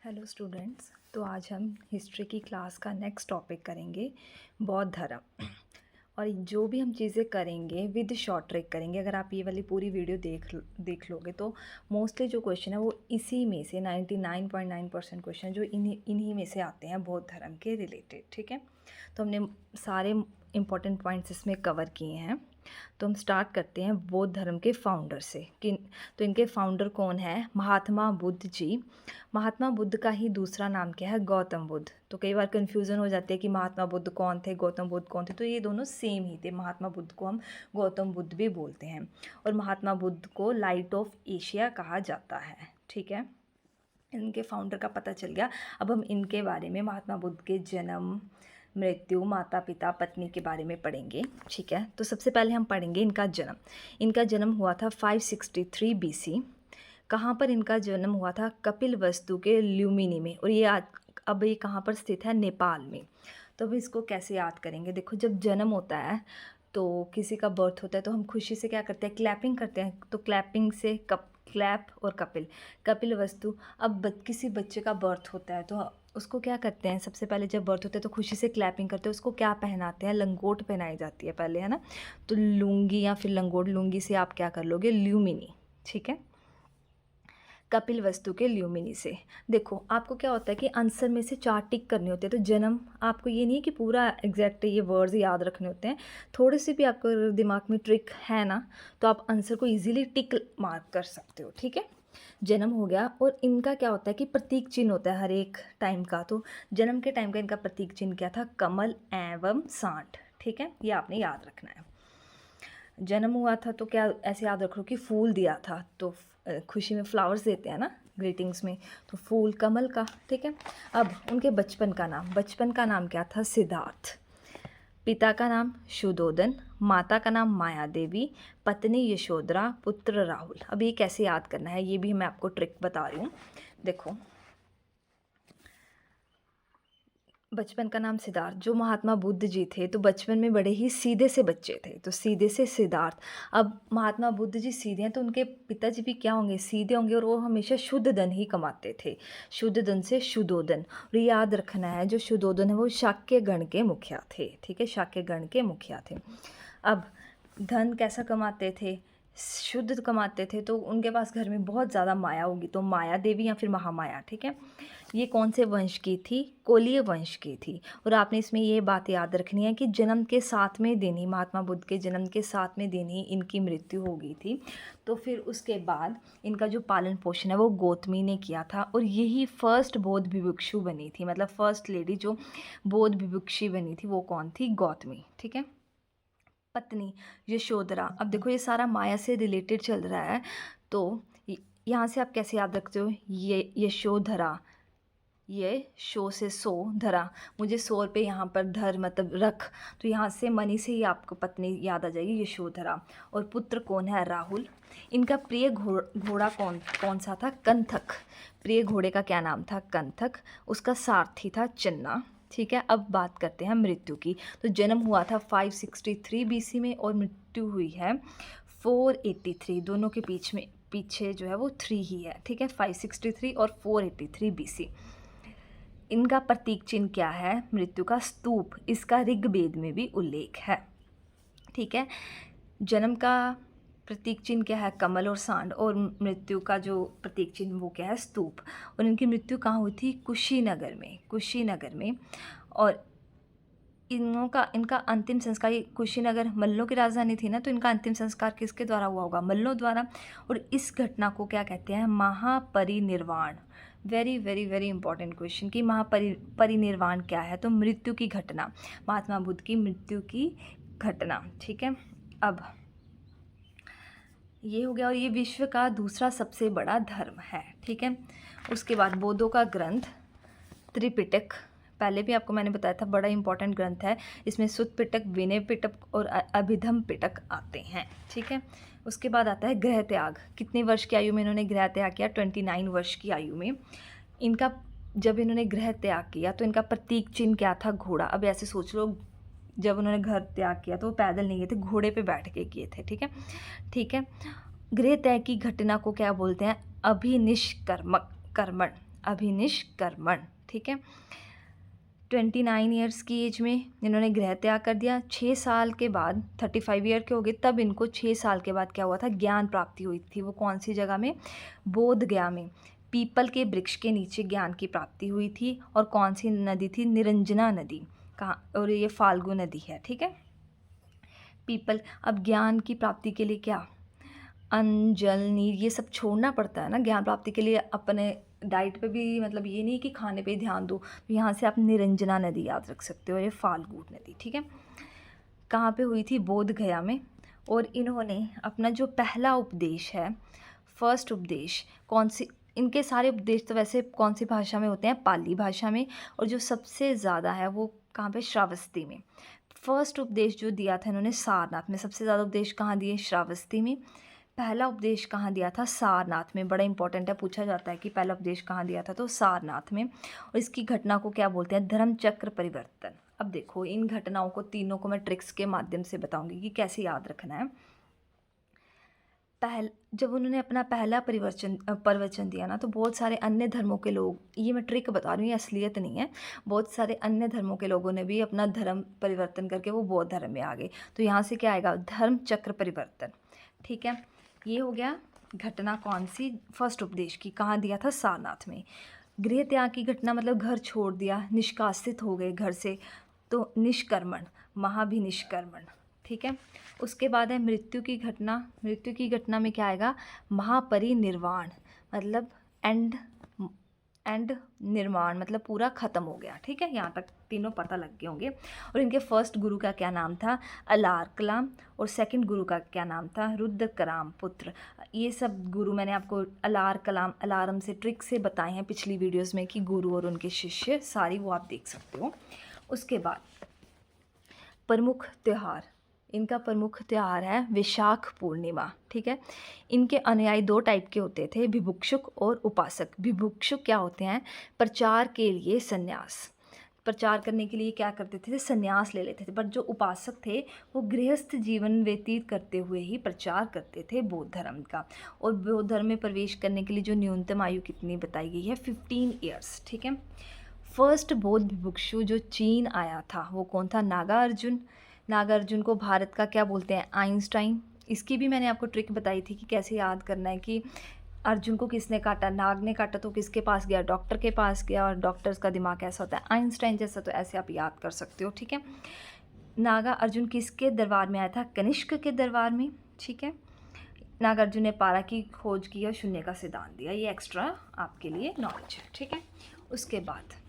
Hello students. तो आज हम हिस्ट्री की क्लास का नेक्स्ट टॉपिक करेंगे बौद्ध धर्म। और जो भी हम चीज़ें करेंगे विद शॉर्ट ट्रिक करेंगे। अगर आप ये वाली पूरी वीडियो देख लोगे तो मोस्टली जो क्वेश्चन है वो इसी में से 99.9% क्वेश्चन जो इन्हीं में से आते हैं बौद्ध धर्म के रिलेटेड। ठीक है, तो हमने सारे इम्पोर्टेंट पॉइंट्स इसमें कवर किए हैं। तो हम स्टार्ट करते हैं बौद्ध धर्म के फाउंडर से कि तो इनके फाउंडर कौन है? महात्मा बुद्ध जी। महात्मा बुद्ध का ही दूसरा नाम क्या है? गौतम बुद्ध। तो कई बार कन्फ्यूज़न हो जाती है कि महात्मा बुद्ध कौन थे, गौतम बुद्ध कौन थे। तो ये दोनों सेम ही थे। महात्मा बुद्ध को हम गौतम बुद्ध भी बोलते हैं और महात्मा बुद्ध को लाइट ऑफ एशिया कहा जाता है। ठीक है, इनके फाउंडर का पता चल गया। अब हम इनके बारे में महात्मा बुद्ध के जन्म, मृत्यु, माता पिता, पत्नी के बारे में पढ़ेंगे। ठीक है, तो सबसे पहले हम पढ़ेंगे इनका जन्म। इनका जन्म हुआ था 563 BC। कहाँ पर इनका जन्म हुआ था? कपिलवस्तु के ल्यूमिनी में। और ये अब ये कहाँ पर स्थित है? नेपाल में। तो अब इसको कैसे याद करेंगे? देखो, जब जन्म होता है तो किसी का बर्थ होता है तो हम खुशी से क्या करते हैं? क्लैपिंग करते हैं। तो क्लैपिंग से क्लैप और कपिल वस्तु। अब किसी बच्चे का बर्थ होता है तो उसको क्या करते हैं? सबसे पहले जब बर्थ होता है तो खुशी से क्लैपिंग करते हैं। उसको क्या पहनाते हैं? लंगोट पहनाई जाती है पहले, है ना। तो लुंगी या फिर लंगोट, लुंगी से आप क्या कर लोगे? ल्यूमिनी। ठीक है, कपिल वस्तु के ल्यूमिनी से। देखो, आपको क्या होता है कि आंसर में से 4 टिक करने होते हैं। तो जन्म, आपको ये नहीं है कि पूरा एग्जैक्ट ये वर्ड्स याद रखने होते हैं। थोड़े से भी आपको दिमाग में ट्रिक है ना, तो आप आंसर को इजीली टिक मार्क कर सकते हो। ठीक है, जन्म हो गया। और इनका क्या होता है कि प्रतीक चिन्ह होता है हर एक टाइम का। तो जन्म के टाइम का इनका प्रतीक चिन्ह क्या था? कमल एवं सांड। ठीक है, ये आपने याद रखना है। जन्म हुआ था तो क्या ऐसे याद रखो कि फूल दिया था। तो खुशी में फ्लावर्स देते हैं ना ग्रीटिंग्स में, तो फूल कमल का। ठीक है, अब उनके बचपन का नाम क्या था? सिद्धार्थ। पिता का नाम शुद्धोदन, माता का नाम माया देवी, पत्नी यशोधरा, पुत्र राहुल। अब ये कैसे याद करना है ये भी मैं आपको ट्रिक बता रही हूँ। देखो, बचपन का नाम सिद्धार्थ। जो महात्मा बुद्ध जी थे तो बचपन में बड़े ही सीधे से बच्चे थे, तो सीधे से सिद्धार्थ। अब महात्मा बुद्ध जी सीधे हैं तो उनके पिताजी भी क्या होंगे? सीधे होंगे। और वो हमेशा शुद्ध धन ही कमाते थे। शुद्ध धन से शुद्धोदन। और ये याद रखना है, जो शुद्धोदन है वो शाक्य गण के मुखिया थे। ठीक है, शाक्य गण के मुखिया थे। अब धन कैसा कमाते थे? शुद्ध कमाते थे। तो उनके पास घर में बहुत ज़्यादा माया होगी, तो माया देवी या फिर महामाया। ठीक है, ये कौन से वंश की थी? कोलीय वंश की थी। और आपने इसमें ये बात याद रखनी है कि जन्म के 7वें दिन ही, महात्मा बुद्ध के जन्म के 7वें दिन ही इनकी मृत्यु हो गई थी। तो फिर उसके बाद इनका जो पालन पोषण है वो गौतमी ने किया था। और यही फर्स्ट बौद्ध भिक्षु बनी थी, मतलब फर्स्ट लेडी जो बौद्ध भिक्षु बनी थी वो कौन थी? गौतमी। ठीक है, पत्नी यशोधरा। अब देखो, ये सारा माया से रिलेटेड चल रहा है। तो यहाँ से आप कैसे याद रखते हो? ये यशोधरा, ये शो से सो धरा, मुझे 100 रुपये यहाँ पर धर मतलब रख। तो यहाँ से मनी से ही आपको पत्नी याद आ जाएगी, यशोधरा। और पुत्र कौन है? राहुल। इनका प्रिय घोड़ा कौन सा था? कंथक। प्रिय घोड़े का क्या नाम था? कंथक। उसका सारथी था चन्ना। ठीक है, अब बात करते हैं मृत्यु की। तो जन्म हुआ था 563 BC में और मृत्यु हुई है 483। दोनों के पीछे जो है वो 3 ही है। ठीक है, 563 और 483 BC। इनका प्रतीक चिन्ह क्या है? मृत्यु का स्तूप। इसका ऋग्वेद में भी उल्लेख है। ठीक है, जन्म का प्रतीक चिन्ह क्या है? कमल और सांड। और मृत्यु का जो प्रतीक चिन्ह वो क्या है? स्तूप। और इनकी मृत्यु कहाँ हुई थी? कुशीनगर में। और इनका अंतिम संस्कार, ये कुशीनगर मल्लों की राजधानी थी ना, तो इनका अंतिम संस्कार किसके द्वारा हुआ होगा? मल्लों द्वारा। और इस घटना को क्या कहते हैं? महापरिनिर्वाण। Very very very important question कि परिनिर्वाण क्या है? तो मृत्यु की घटना, महात्मा बुद्ध की मृत्यु की घटना। ठीक है, अब ये हो गया। और ये विश्व का दूसरा सबसे बड़ा धर्म है। ठीक है, उसके बाद बौद्धों का ग्रंथ त्रिपिटक। पहले भी आपको मैंने बताया था, बड़ा इंपॉर्टेंट ग्रंथ है। इसमें सुत्त पिटक, विनय पिटक और अभिधम पिटक आते हैं। ठीक है, उसके बाद आता है गृह त्याग। कितनी वर्ष की आयु में इन्होंने गृह त्याग किया? 29 वर्ष की आयु में। इनका जब इन्होंने गृह त्याग किया तो इनका प्रतीक चिन्ह क्या था? घोड़ा। अब ऐसे सोच लो, जब उन्होंने घर त्याग किया तो वो पैदल नहीं गए थे, घोड़े पे बैठ के किए थे। ठीक है, गृह त्याग की घटना को क्या बोलते हैं? अभिनिष्कर्मण। अभिनिष्क्रमण। ठीक है, 29 ईयर्स की एज में इन्होंने गृह त्याग कर दिया। 6 साल के बाद 35 ईयर के हो गए तब इनको 6 साल के बाद क्या हुआ था, ज्ञान प्राप्ति हुई थी। वो कौन सी जगह में, बोध गया में पीपल के वृक्ष के नीचे ज्ञान की प्राप्ति हुई थी। और कौन सी नदी थी, निरंजना नदी। कहाँ, और ये फाल्गु नदी है। ठीक है, पीपल। अब ज्ञान की प्राप्ति के लिए क्या, अन्न जल नीर ये सब छोड़ना पड़ता है ना ज्ञान प्राप्ति के लिए। अपने डाइट पे भी, मतलब ये नहीं कि खाने पे ही ध्यान दो। तो यहाँ से आप निरंजना नदी याद रख सकते हो, ये फाल्गु नदी। ठीक है, कहाँ पे हुई थी, बोध गया में। और इन्होंने अपना जो पहला उपदेश है, फर्स्ट उपदेश कौन सी, इनके सारे उपदेश तो वैसे कौन सी भाषा में होते हैं, पाली भाषा में। और जो सबसे ज़्यादा है वो कहाँ पे, श्रावस्ती में। फर्स्ट उपदेश जो दिया था इन्होंने सारनाथ में। सबसे ज़्यादा उपदेश कहाँ दिए, श्रावस्ती में। पहला उपदेश कहाँ दिया था, सारनाथ में। बड़ा इंपॉर्टेंट है, पूछा जाता है कि पहला उपदेश कहाँ दिया था, तो सारनाथ में। और इसकी घटना को क्या बोलते हैं, धर्म चक्र परिवर्तन। अब देखो इन घटनाओं को तीनों को मैं ट्रिक्स के माध्यम से बताऊंगी कि कैसे याद रखना है। जब उन्होंने अपना पहला प्रवचन दिया ना, तो बहुत सारे अन्य धर्मों के लोग, ये मैं ट्रिक बता रही हूँ, ये असलियत नहीं है, बहुत सारे अन्य धर्मों के लोगों ने भी अपना धर्म परिवर्तन करके वो बौद्ध धर्म में आ गए। तो यहाँ से क्या आएगा, धर्म चक्र परिवर्तन। ठीक है, ये हो गया घटना कौन सी, फर्स्ट उपदेश की। कहाँ दिया था, सारनाथ में। गृह त्याग की घटना मतलब घर छोड़ दिया, निष्कासित हो गए घर से, तो निष्क्रमण, महाभिनिष्क्रमण। ठीक है, उसके बाद है मृत्यु की घटना। मृत्यु की घटना में क्या आएगा, महापरिनिर्वाण, मतलब एंड निर्माण, मतलब पूरा ख़त्म हो गया। ठीक है, यहाँ तक तीनों पता लग गए होंगे। और इनके फर्स्ट गुरु का क्या नाम था, अलार कलाम। और सेकंड गुरु का क्या नाम था, रुद्रकराम पुत्र। ये सब गुरु मैंने आपको अलार कलाम अलार्म से ट्रिक से बताए हैं पिछली वीडियोस में कि गुरु और उनके शिष्य सारी, वो आप देख सकते हो। उसके बाद प्रमुख त्यौहार, इनका प्रमुख त्यौहार है विशाख पूर्णिमा। ठीक है, इनके अनुयायी दो टाइप के होते थे, भिभुक्षुक और उपासक। भिभुक्षुक क्या होते हैं, प्रचार के लिए संन्यास, प्रचार करने के लिए क्या करते थे, संन्यास ले लेते थे। पर जो उपासक थे वो गृहस्थ जीवन व्यतीत करते हुए ही प्रचार करते थे बौद्ध धर्म का। और बौद्ध धर्म में प्रवेश करने के लिए जो न्यूनतम आयु कितनी बताई गई है, 15 ईयर्स। ठीक है, फर्स्ट बौद्ध भिक्षु जो चीन आया था वो कौन था, नागार्जुन। नागार्जुन को भारत का क्या बोलते हैं, आइंस्टाइन। इसकी भी मैंने आपको ट्रिक बताई थी कि कैसे याद करना है कि अर्जुन को किसने काटा, नाग ने काटा, तो किसके पास गया, डॉक्टर के पास गया। और डॉक्टर्स का दिमाग कैसा होता है, आइंस्टाइन जैसा। तो ऐसे आप याद कर सकते हो। ठीक है, नागा अर्जुन किसके दरबार में आया था, कनिष्क के दरबार में। ठीक है, नागार्जुन ने पारा की खोज की और शून्य का सिद्धांत दिया। ये एक्स्ट्रा आपके लिए नॉलेज है। ठीक है, उसके बाद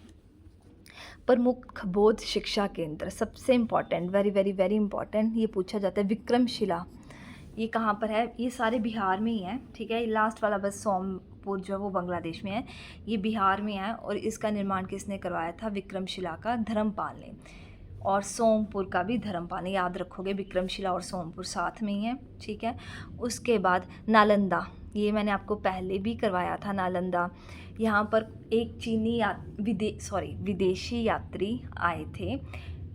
प्रमुख बौद्ध शिक्षा केंद्र, सबसे important, very very very important, ये पूछा जाता है विक्रमशिला। ये कहाँ पर है, ये सारे बिहार में ही हैं। ठीक है, लास्ट वाला बस सोमपुर जो है वो बांग्लादेश में है, ये बिहार में है। और इसका निर्माण किसने करवाया था, विक्रमशिला का धर्मपाल ने। और सोमपुर का भी धर्मपाल ने, याद रखोगे विक्रमशिला और सोमपुर साथ में ही है। ठीक है, उसके बाद नालंदा, ये मैंने आपको पहले भी करवाया था, नालंदा। यहाँ पर एक चीनी विदेशी यात्री आए थे,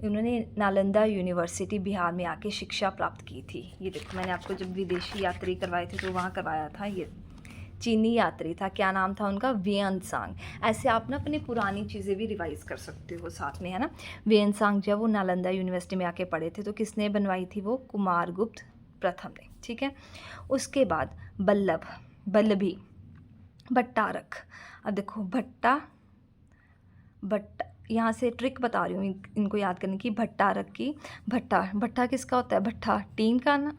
उन्होंने नालंदा यूनिवर्सिटी बिहार में आके शिक्षा प्राप्त की थी। ये देखो मैंने आपको जब विदेशी यात्री करवाए थे तो वहाँ करवाया था, ये चीनी यात्री था, क्या नाम था उनका, वेयनसांग। ऐसे आप ना अपनी पुरानी चीज़ें भी रिवाइज़ कर सकते हो साथ में, है ना। वेयनसांग जब वो नालंदा यूनिवर्सिटी में आके पढ़े थे तो किसने बनवाई थी, वो कुमारगुप्त प्रथम ने। ठीक है, उसके बाद बल्लभी भट्टारक। अब देखो भट्टा यहाँ से ट्रिक बता रही हूँ इनको याद करने की, भट्टारक की। भट्टा किसका होता है, भट्टा टीन का ना,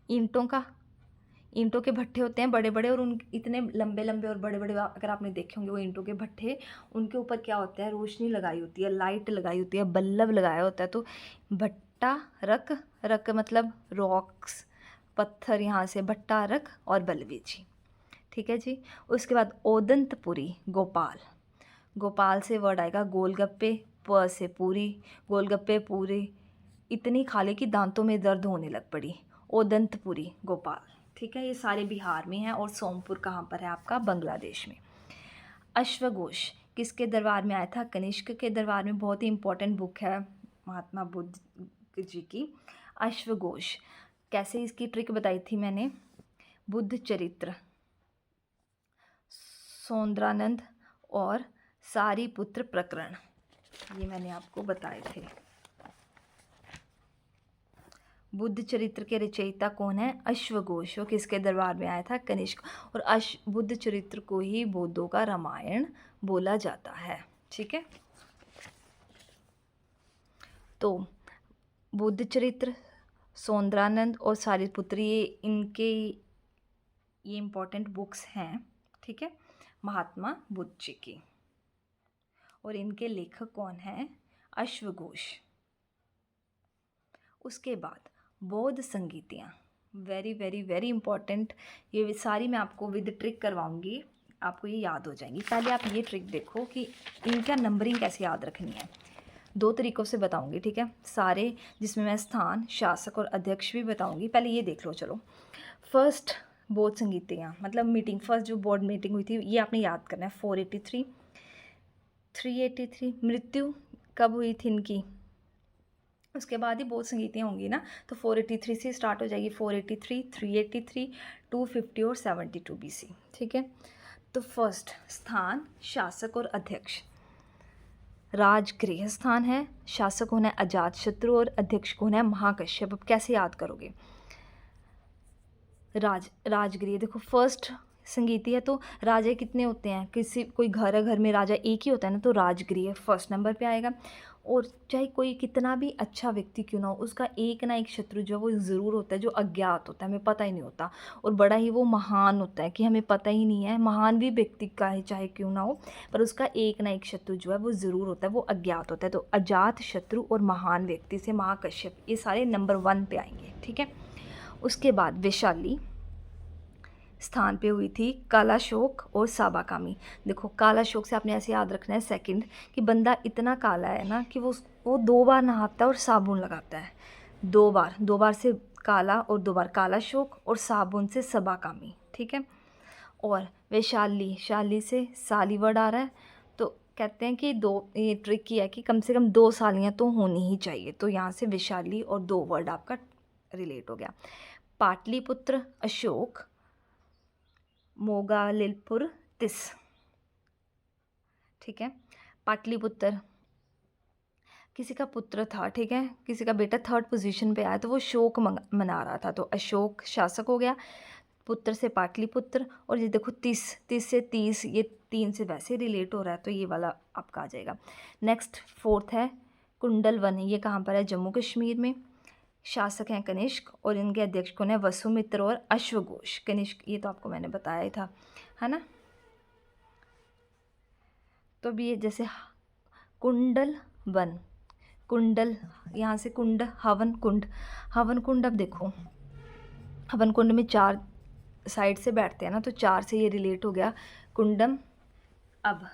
ईंटों के भट्टे होते हैं बड़े बड़े, और उन इतने लंबे लंबे और बड़े बड़े, अगर आपने देखे होंगे वो ईंटों के भट्टे, उनके ऊपर क्या होता है, रोशनी लगाई होती है, लाइट लगाई होती है, बल्लभ लगाया होता है। तो भट्टा रक मतलब रॉक्स, पत्थर, यहाँ से भट्टारक और बल्लभी जी। ठीक है जी, उसके बाद ओदंतपुरी, गोपाल से वर्ड आएगा गोलगप्पे, प से पूरी, गोलगप्पे पूरी इतनी खा ले कि दांतों में दर्द होने लग पड़ी, ओदंतपुरी गोपाल। ठीक है, ये सारे बिहार में हैं। और सोमपुर कहाँ पर है आपका, बांग्लादेश में। अश्वघोष किसके दरबार में आया था, कनिष्क के दरबार में। बहुत ही इंपॉर्टेंट बुक है महात्मा बुद्ध जी की, अश्वघोष। कैसे इसकी ट्रिक बताई थी मैंने, बुद्ध चरित्र सौंदरानंद और सारीपुत्र प्रकरण, ये मैंने आपको बताए थे। बुद्ध चरित्र के रचयिता कौन है? अश्वघोष। वो किसके दरबार में आया था? कनिष्क। और बुद्ध चरित्र को ही बौद्धों का रामायण बोला जाता है। ठीक है, तो बुद्ध चरित्र, सौंदरानंद और सारीपुत्र, ये इम्पोर्टेंट बुक्स हैं। ठीक है, महात्मा बुद्ध जी की। और इनके लेखक कौन हैं? अश्वघोष। उसके बाद बौद्ध संगीतियाँ, वेरी वेरी वेरी इंपॉर्टेंट। ये सारी मैं आपको विद ट्रिक करवाऊंगी, आपको ये याद हो जाएंगी। पहले आप ये ट्रिक देखो कि इनका नंबरिंग कैसे याद रखनी है। 2 तरीक़ों से बताऊंगी, ठीक है, सारे, जिसमें मैं स्थान, शासक और अध्यक्ष भी बताऊंगी। पहले ये देख लो। चलो, फर्स्ट बौद्ध संगीतियाँ, मतलब मीटिंग, फर्स्ट जो बोर्ड मीटिंग हुई थी, ये आपने याद करना है। 483, 383। मृत्यु कब हुई थी इनकी? उसके बाद ही बौद्ध संगीतियाँ होंगी ना, तो 483 से स्टार्ट हो जाएगी। 483, 383, 250 और 72 BC। ठीक है, तो फर्स्ट स्थान, शासक और अध्यक्ष। राजगृह स्थान है, शासक कौन है? अजातशत्रु, और अध्यक्ष कौन है? महाकश्यप। अब कैसे याद करोगे? राजगृह, देखो फर्स्ट संगीति है, तो राजा कितने होते हैं? कोई घर है, घर में राजा एक ही होता है ना, तो राजगृह फर्स्ट नंबर पे आएगा। और चाहे कोई कितना भी अच्छा व्यक्ति क्यों ना हो, उसका एक ना एक शत्रु जो है वो ज़रूर होता है, जो अज्ञात होता है, हमें पता ही नहीं होता, और बड़ा ही वो महान होता है कि हमें पता ही नहीं है। महान भी व्यक्ति का है चाहे क्यों ना हो, पर उसका एक ना एक शत्रु जो है वो ज़रूर होता है, वो अज्ञात होता है। तो अजात शत्रु और महान व्यक्ति से महाकश्यप, ये सारे नंबर 1 पे आएंगे। ठीक है, उसके बाद वैशाली स्थान पे हुई थी कालाशोक और साबाकामी। देखो, कालाशोक से आपने ऐसे याद रखना है सेकंड, कि बंदा इतना काला है ना कि वो 2 बार नहाता है और साबुन लगाता है। 2 बार से काला, और 2 बार कालाशोक, और साबुन से सबाकामी। ठीक है, और वैशाली, शाली से साली वर्ड आ रहा है, तो कहते हैं कि ये ट्रिक की है कि कम से कम 2 सालियाँ तो होनी ही चाहिए। तो यहाँ से वैशाली और 2 वर्ड आपका रिलेट हो गया। पाटलिपुत्र, अशोक, मोगालिलपुर, तिस। ठीक है, पाटलिपुत्र किसी का पुत्र था, ठीक है, किसी का बेटा 3rd पोजीशन पे आया, तो वो शोक मना रहा था, तो अशोक शासक हो गया, पुत्र से पाटलिपुत्र। और ये देखो 30 से 30, ये 3 से वैसे रिलेट हो रहा है, तो ये वाला आपका आ जाएगा। नेक्स्ट 4th है कुंडलवन, ये कहाँ पर है? जम्मू कश्मीर में। शासक हैं कनिष्क, और इनके अध्यक्ष कौन है? वसुमित्र और अश्वघोष। कनिष्क, ये तो आपको मैंने बताया ही था, है ना। तो अभी ये जैसे कुंडल वन, कुंडल, यहाँ से कुंड, हवन कुंड, हवन कुंड। अब देखो, हवन कुंड में 4 साइड से बैठते हैं ना, तो 4 से ये रिलेट हो गया कुंडम। अब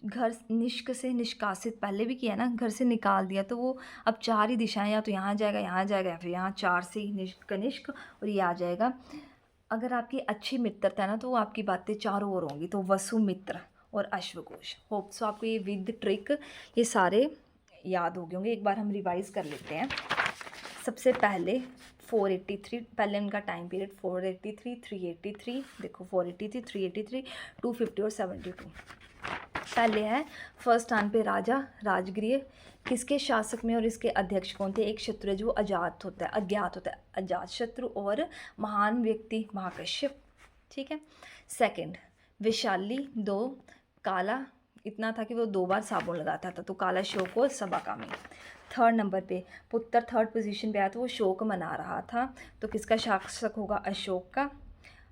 घर निष्क से निष्कासित पहले भी किया ना, घर से निकाल दिया, तो वो अब 4 ही दिशाएं, या तो यहाँ जाएगा, यहाँ जाएगा, या फिर यहाँ 4 से ही कनिष्क, और ये आ जाएगा। अगर आपकी अच्छी मित्रता है ना, तो वो आपकी बातें चारों ओर होंगी। तो वसुमित्र और अश्वघोष। होप सो आपको ये विद ट्रिक ये सारे याद हो गए होंगे। एक बार हम रिवाइज कर लेते हैं। सबसे पहले 483, पहले उनका टाइम पीरियड 483, 383, देखो 483, 383, 250 और 72। पहले है फर्स्ट स्थान पे राजा, राजगृह, किसके शासक में, और इसके अध्यक्ष कौन थे? एक शत्रु है जो अज्ञात होता है, अजात शत्रु, और महान व्यक्ति महाकश्यप। ठीक है, सेकंड वैशाली, 2 काला, इतना था कि वो 2 बार साबुन लगाता था, तो काला शोक और सबाकामी। 3rd नंबर पे पुत्र 3rd पोजीशन पे आया, तो वो शोक मना रहा था, तो किसका शासक होगा? अशोक का।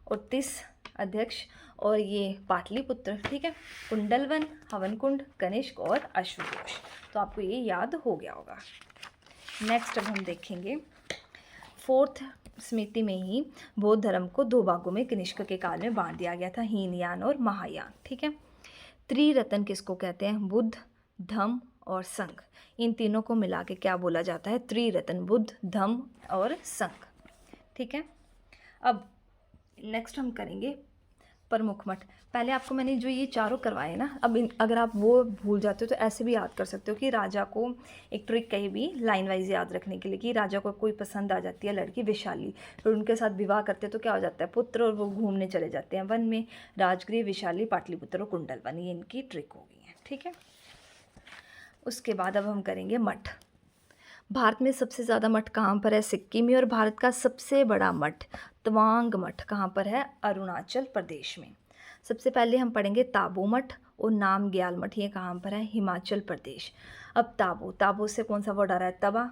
और 30 अध्यक्ष, और ये पाटलिपुत्र। ठीक है, कुंडलवन, हवन कुंड, कनिष्क और अश्वघोष। तो आपको ये याद हो गया होगा। नेक्स्ट अब हम देखेंगे 4th स्मृति में ही बौद्ध धर्म को 2 भागों में कनिष्क के काल में बांट दिया गया था, हीनयान और महायान। ठीक है, त्रिरत्न किसको कहते हैं? बुद्ध, धम्म और संघ। इन तीनों को मिला के क्या बोला जाता है? त्रिरत्न, बुद्ध, धम्म और संघ। ठीक है, अब नेक्स्ट हम करेंगे प्रमुख मठ। पहले आपको मैंने जो ये चारों करवाए ना, अब अगर आप वो भूल जाते हो तो ऐसे भी याद कर सकते हो कि राजा को एक ट्रिक कही भी लाइन वाइज याद रखने के लिए कि राजा को कोई पसंद आ जाती है लड़की विशाली, फिर उनके साथ विवाह करते हैं तो क्या हो जाता है पुत्र, और वो घूमने चले जाते हैं वन में, राजगृह, विशाली, पाटलिपुत्र और कुंडलवन, ये इनकी ट्रिक हो गई है। ठीक है, उसके बाद अब हम करेंगे मठ। भारत में सबसे ज़्यादा मठ कहाँ पर है? सिक्किम में। और भारत का सबसे बड़ा मठ तवांग मठ कहाँ पर है? अरुणाचल प्रदेश में। सबसे पहले हम पढ़ेंगे ताबो मठ और नामग्याल मठ, ये कहाँ पर है? हिमाचल प्रदेश। अब ताबो, ताबो से कौन सा वर्ड आ रहा है? तवा,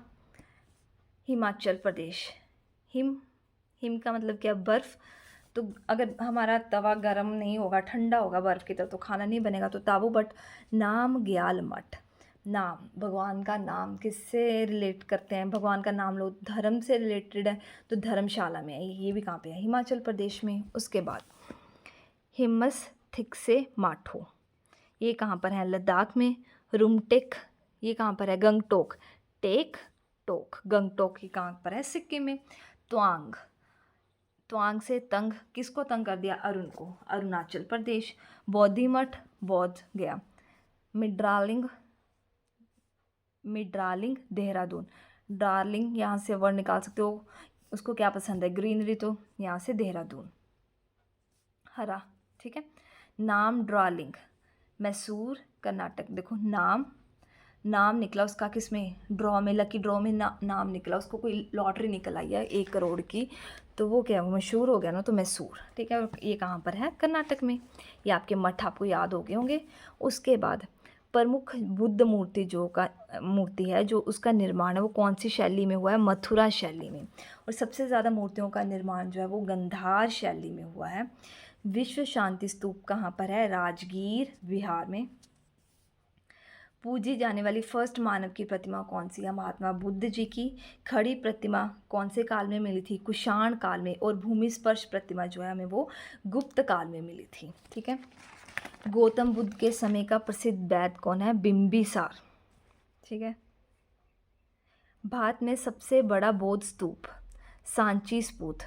हिमाचल प्रदेश। हिम का मतलब क्या? बर्फ़। तो अगर हमारा तवा गर्म नहीं होगा, ठंडा होगा बर्फ़ की तरह, तो खाना नहीं बनेगा। तो ताबो मठ। नामग्याल मठ, नाम, भगवान का नाम किससे रिलेट करते हैं? भगवान का नाम लो, धर्म से रिलेटेड है तो धर्मशाला में है। ये भी कहाँ पे है? हिमाचल प्रदेश में। उसके बाद हिमस थिकसे माठो, ये कहाँ पर है? लद्दाख में। रुमटेक, ये कहाँ पर है? गंगटोक। टेक टोक, गंगटोक ये कहाँ पर है? सिक्किम में। त्वांग, त्वांग से तंग, किसको तंग कर दिया? अरुण को, अरुणाचल प्रदेश। बौद्धि मठ, बौद्ध गया। मिड्रालिंग, मिड्रालिंग देहरादून। डार्लिंग यहाँ से वर्ड निकाल सकते हो, उसको क्या पसंद है? ग्रीनरी, तो यहाँ से देहरादून, हरा। ठीक है। नाम ड्रालिंग, मैसूर, कर्नाटक। देखो नाम, नाम निकला उसका किस में? ड्रॉ में, लकी ड्रॉ में नाम निकला, उसको कोई लॉटरी निकल आई है 1 करोड़ की, तो वो क्या, मशहूर हो गया ना, तो मैसूर। ठीक है, और ये कहाँ पर है? कर्नाटक में। ये आपके मठ आपको याद हो गए होंगे। उसके बाद प्रमुख बुद्ध मूर्ति जो का मूर्ति है, जो उसका निर्माण है वो कौन सी शैली में हुआ है? मथुरा शैली में। और सबसे ज़्यादा मूर्तियों का निर्माण जो है वो गंधार शैली में हुआ है। विश्व शांति स्तूप कहाँ पर है? राजगीर, बिहार में। पूजी जाने वाली फर्स्ट मानव की प्रतिमा कौन सी है? महात्मा बुद्ध जी की। खड़ी प्रतिमा कौन से काल में मिली थी? कुषाण काल में। और भूमि स्पर्श प्रतिमा जो है हमें वो गुप्त काल में मिली थी। ठीक है। गौतम बुद्ध के समय का प्रसिद्ध वैद्य कौन है? बिंबिसार। ठीक है। भारत में सबसे बड़ा बौद्ध स्तूप सांची स्तूप।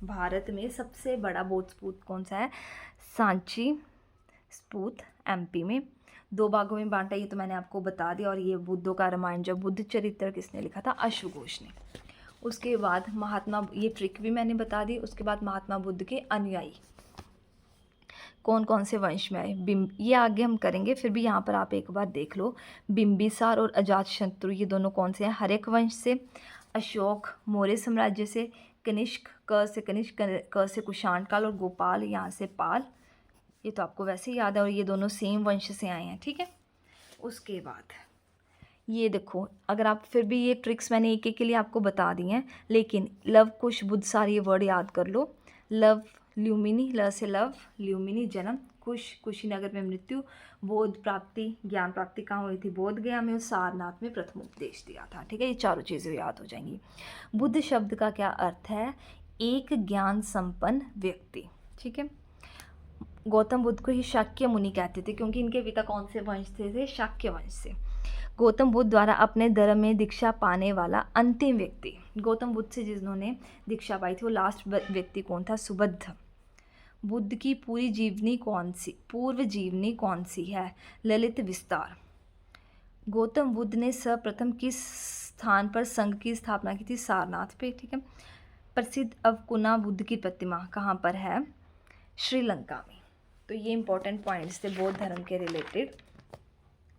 भारत में सबसे बड़ा बौद्ध स्तूप कौन सा है? सांची स्तूप, एमपी में। 2 भागों में बांटा, ये तो मैंने आपको बता दिया। और ये बुद्धों का रामायण जो बुद्ध चरित्र किसने लिखा था? अश्वघोष ने। उसके बाद महात्मा, ये ट्रिक भी मैंने बता दी। उसके बाद महात्मा बुद्ध के अनुयायी कौन कौन से वंश में आए? ये आगे हम करेंगे, फिर भी यहाँ पर आप एक बार देख लो। बिंबिसार और अजातशत्रु, ये दोनों कौन से हैं? हर्यक वंश से। अशोक मौर्य साम्राज्य से। कनिष्क, क से कनिष्क, क से कुषाण काल, और गोपाल यहाँ से पाल, ये तो आपको वैसे ही याद है। और ये दोनों सेम वंश से आए हैं। ठीक है। उसके बाद ये देखो, अगर आप, फिर भी ये ट्रिक्स मैंने एक एक के लिए आपको बता दी हैं, लेकिन लव कुश बुद्धसार, ये वर्ड याद कर लो। लव, ल्यूमिनी, ल से लव, ल्यूमिनी जन्म, कुश, कुशीनगर में मृत्यु, बोध प्राप्ति, ज्ञान प्राप्ति कहाँ हुई थी? बोध गया में। और सारनाथ में प्रथम उपदेश दिया था। ठीक है, ये चारों चीज़ें याद हो जाएंगी। बुद्ध शब्द का क्या अर्थ है? एक ज्ञान संपन्न व्यक्ति। ठीक है। गौतम बुद्ध को ही शाक्य मुनि कहते थे, क्योंकि इनके पिता कौन से वंश थे? शाक्य वंश से। गौतम बुद्ध द्वारा अपने धर्म में दीक्षा पाने वाला अंतिम व्यक्ति, गौतम बुद्ध से जिन्होंने दीक्षा पाई थी वो लास्ट व्यक्ति कौन था? सुबुद्ध। बुद्ध की पूरी जीवनी कौन सी, पूर्व जीवनी कौन सी है? ललित विस्तार। गौतम बुद्ध ने सर्वप्रथम किस स्थान पर संघ की स्थापना की थी? सारनाथ पे। ठीक है। प्रसिद्ध अवकुना बुद्ध की प्रतिमा कहाँ पर है? श्रीलंका में। तो ये इंपॉर्टेंट पॉइंट्स थे बौद्ध धर्म के रिलेटेड।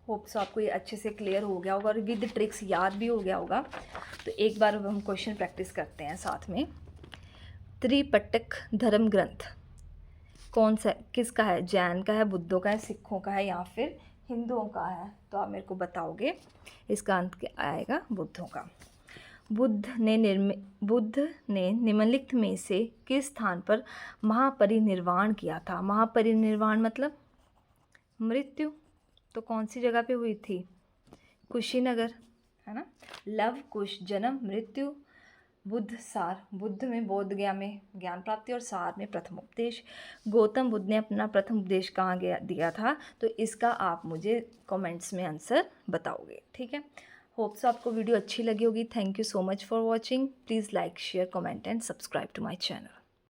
होप सो आपको ये अच्छे से क्लियर हो गया होगा और विद ट्रिक्स याद भी हो गया होगा। तो एक बार अब हम क्वेश्चन प्रैक्टिस करते हैं साथ में। त्रिपिटक धर्म ग्रंथ कौन सा, किसका है? जैन का है, बुद्धों का है, सिखों का है, या फिर हिंदुओं का है? तो आप मेरे को बताओगे। इसका अंत क्या आएगा? बुद्धों का। बुद्ध ने निम्नलिखित में से किस स्थान पर महापरिनिर्वाण किया था? महापरिनिर्वाण मतलब मृत्यु, तो कौन सी जगह पे हुई थी? कुशीनगर, है ना। लव कुश, जन्म, मृत्यु। बुद्ध सार, बुद्ध में, बोध गया में ज्ञान प्राप्ति, और सार में प्रथम उपदेश। गौतम बुद्ध ने अपना प्रथम उपदेश कहाँ दिया था? तो इसका आप मुझे कमेंट्स में आंसर बताओगे। ठीक है। होप सो आपको वीडियो अच्छी लगी होगी। Thank you so much for watching. Please like, share, comment and subscribe to my channel.